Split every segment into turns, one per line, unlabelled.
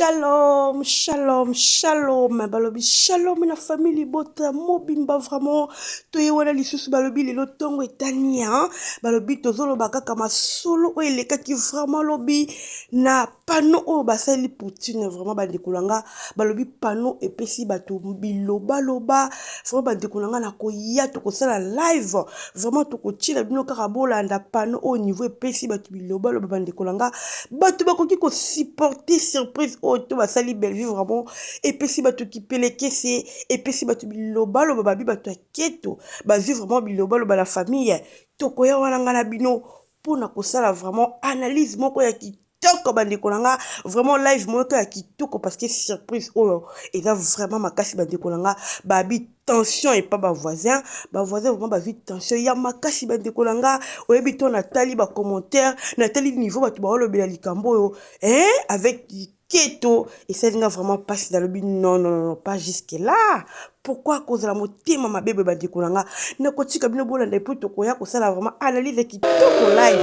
Shalom, shalom, shalom, balobi shalom na famille bota mobimba vraiment toye wana lisusu balobi lelo tongo etania balobi tozolo bakaka masolo o eleka ki vraiment lobi na pano o basali poutine vraiment bandekolanga balobi pano epesi bato biloba loba vraiment bandekolanga na koya to kosala live vraiment to kochila bino kaka bolanda pano au niveau epesi bato biloba loba bandekolanga bato bakoki ko supporter surprise to basali belle vie vraiment epesi bato ki pelekese epesi bato biloba loba babi bato aketo bazi vraiment biloba loba la famille tokoya wana ngana bino pona kosala vraiment analyse moko ya kitoko bandekolanga vraiment live moko ya kitoko parce que surprise oyo eza vraiment makasi bandekolanga babi tension et pas voisin vraiment bavi tension ya makasi bandekolanga oyebi to natali ba commentaire natali niveau bato baolobela likambo oyo avec keto et ça n'a vraiment pas dans le but non pas jusque là pourquoi cause la motema ma bébé bandekolanga na kotika bino bolanda epo to koya ko sala vraiment analyse kitoko live.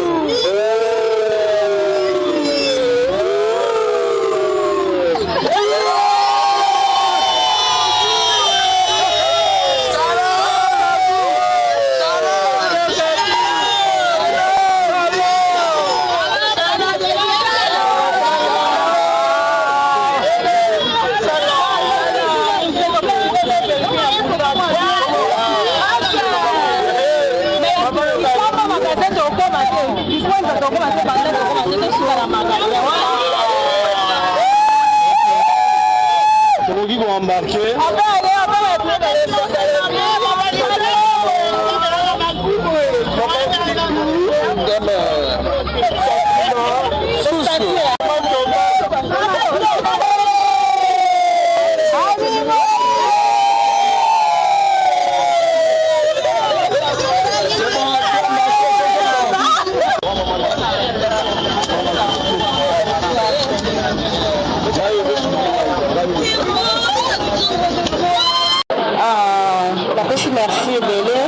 Merci Bélé,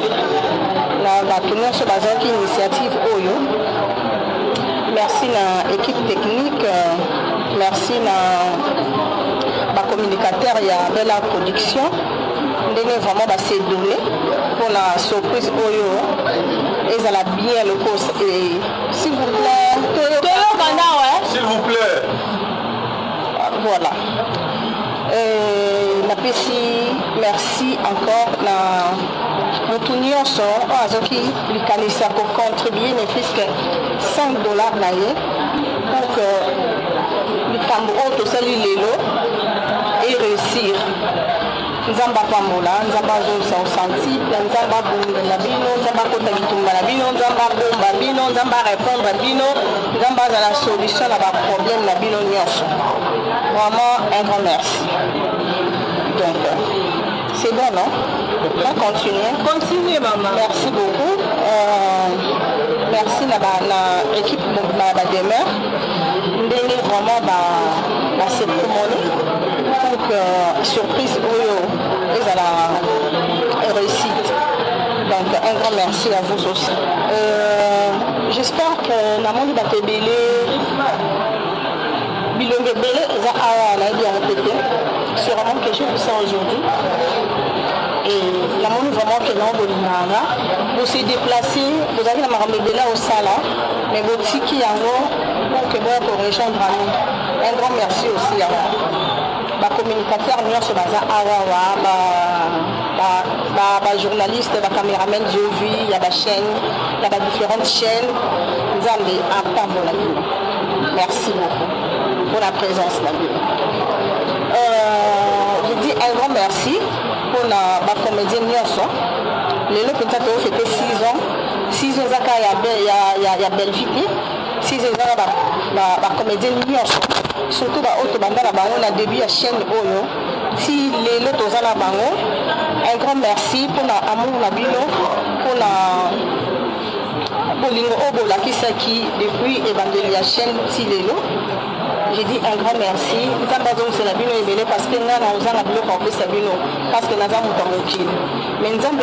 la tenue sur la initiative Oyo. Merci à l'équipe technique, merci à la communicateur et à Bella Production. Nous avons vraiment assez donné pour la surprise Oyo. Et ça a bien le cours. Et s'il vous plaît,
s'il vous plaît.
Voilà. Merci encore na mutunio so azoki likanisa ko contribuer ne fisque $5 na ye pour que likambo auto sali lelo et réussir. Nzamba pambola nzamba zo sa senti nzamba bonga na bino nzamba kota bitumba na bino nzamba bomba bino nzamba répondre bino nzamba za la solution na ba problème na bino nyonso. Vraiment un grand merci. Donc, c'est bon, non? On va continuer.
Continuez, maman.
Merci beaucoup. Merci à l'équipe de demeure. Nous donnons vraiment la cérémonie. Donc, surprise, et à la réussite. Donc, un grand merci à vous aussi. J'espère que la monde va te béler. Bilongue Belé, sûrement quelque chose de ça aujourd'hui. Et la monde vraiment que l'on vous vous s'est déplacé, vous avez la marambédela au sala, mais votre tiki yango pour que vous pourrez rejoindre à nous. Un grand merci aussi à ma communicateur nous sur baza awawa, ma journaliste, ma caméraman je vis, il y a la chaîne, il y a différentes chaînes. Nous avons merci beaucoup pour la présence là. Je dis un grand merci pour la comédienne Nyonso. Les lots peut-être fêté 6 ans. 6 ans il y a Belvité. 6 ans la comédienne Nyonso. Surtout on a début la chaîne Oyo. Si les lots aux la bango, un grand merci pour l'amour la bino, pour la Bolingo Obola qui depuis Evangelia chaîne si les lots. J'ai dit un grand merci. Nous avons besoin de la bino et parce que nous avons besoin de la bino parce que nous avons besoin de mais nous avons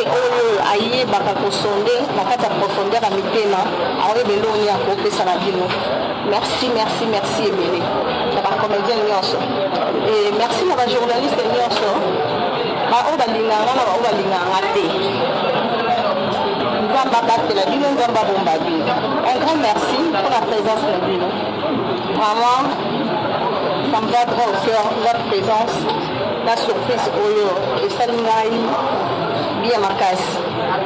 aïe bakako sonde bakata profondeur à mitema awe belo ni akopesa la bino. Merci Ebele. comédienne nyonso. Et merci à la journaliste nyonso. Ba obalinganga na ba obalinganga te. Nzamba batela bino nzamba bomba bino. Un grand merci pour la présence de bino. Vraiment, ça me va droit au cœur votre présence. La surprise oyo et salingai bien ma case.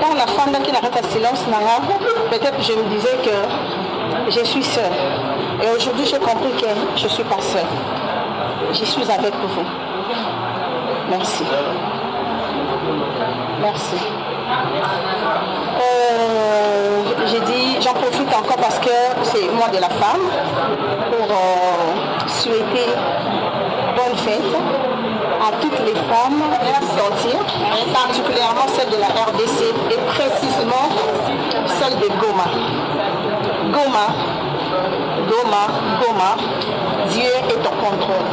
Quand la femme qui n'arrête pas silence peut-être je me disais que je suis seule. Et aujourd'hui j'ai compris que je ne suis pas seule. Je suis avec vous. Merci. Merci. J'ai dit, j'en profite encore parce que c'est moi de la femme pour souhaiter bonne fête à toutes les femmes entières, particulièrement celles de la RDC et précisément celles de Goma. Goma, Goma, Goma, Dieu est en contrôle.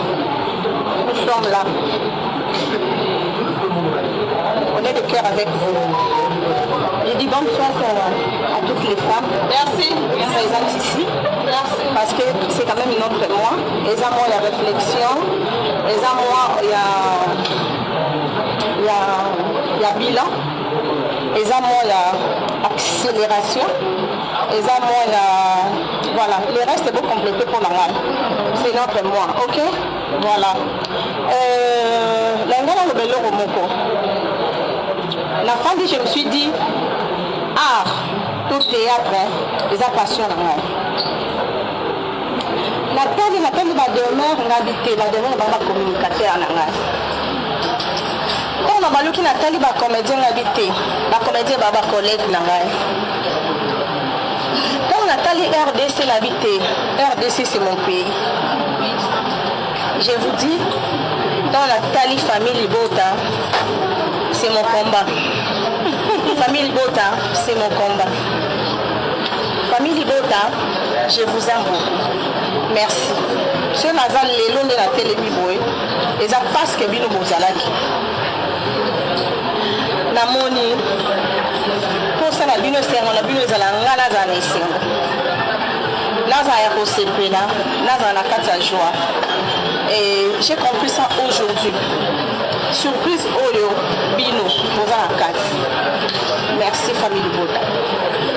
Nous sommes là. On est de cœur avec vous. Je dis bonne fête à toutes les femmes. Merci. Présentes ici. Merci. Parce que c'est quand même notre mois. Et ça, moi, il y a réflexion. Et ça, moi, il y a bilan. Et ça, moi, il y a accélération. Et ça, moi, il y a... Voilà. Le reste est beau compléter pour la main. C'est notre mois. OK? Voilà. L'Angala le Bello Romoko. La fin je me suis dit, art, tout théâtre, les passion. La telle va demeure, va demeure un communicateur. Quand on a balu qui n'a pas de comédien, la comédien va avoir collègue. Quand on a tali RDC, l'habité, RDC c'est mon pays. Je vous dis, dans la tali famille Libota, c'est mon combat. Famille Libota, c'est mon combat. Famille Libota, je vous aime beaucoup. Merci. Ce Nazal Lelo de la télévision, et ça passe que Bino Bozalaki. Namoni, pour ça, la Bino Serre, la Bino Zalanga, Nazan et Sengo. Nazan est au CP là, Nazan a 4 joie. Et j'ai compris ça aujourd'hui. Surprise Oyo, Bino, posant la carte. Merci famille de Bota.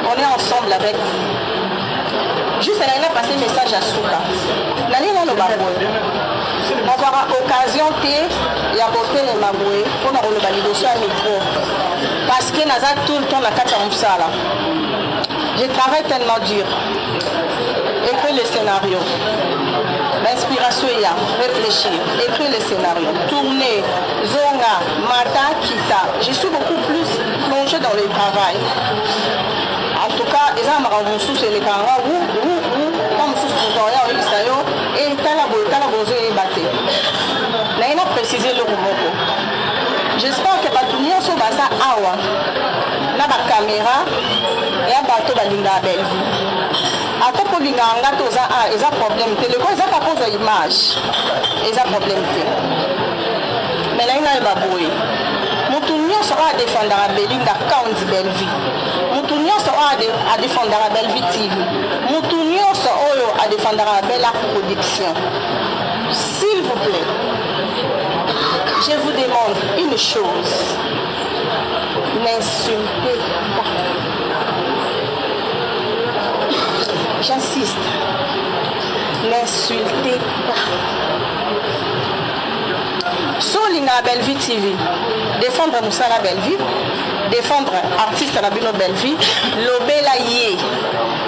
On est ensemble avec vous. Juste elle a passé un message à Souka. L'année on le baboué. On aura occasion de apporter les maboués pour nous le valider à micro. Parce que nous avons tout le temps la carte à Moussala. Je travaille tellement dur. Écris le scénario. L'inspiration est là, réfléchir, écrire le scénario, tourner, zonga, mata, kita. Je suis beaucoup plus plongée dans le travail. En tout cas, les gens m'ont sous les caméras, comme sous tutoriel, et Talabo et Baté. Là, il a précisé le Rumoko. J'espère que Batounia sont basa awa. Là, la caméra et un bateau balinga belle. Attends pour l'inganga, ils ont problème. Le quoi, ils ont pas posé l'image. Ils ont problème. Mais là, il y a un baboué. Moutounia sera à défendre la belle vie d'account belle vie. Moutounia sera à défendre la belle vie TV. Moutounia sera à défendre la belle production. S'il vous plaît, je vous demande une chose. N'insultez pas. J'insiste, n'insultez pas. Solinga Bellevue TV, défendre Moussa la Bellevue, défendre artiste la Bino Bellevue, l'obéla yé,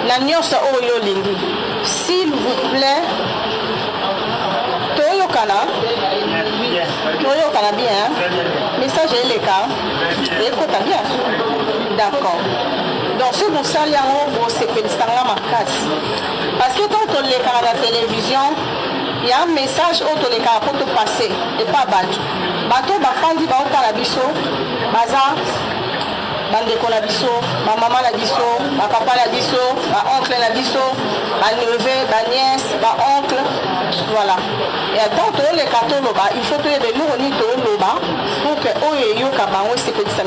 la nyonso oyo lingi. S'il vous plaît, Toyo Kana bien, message est le cas, écoute bien, d'accord. Donc ce Moussa c'est parce que quand on est à la télévision, il y a un message autre les cas pour te passer et pas battu. Bateau bafandi ba okala biso, baza bandeko la biso, ma maman la biso, ma papa la biso, ma oncle la biso, ma neveu, ma nièce, ma oncle, voilà. Et donc les cartons il faut que les nous on y pour que oyo yo kabango c'est petit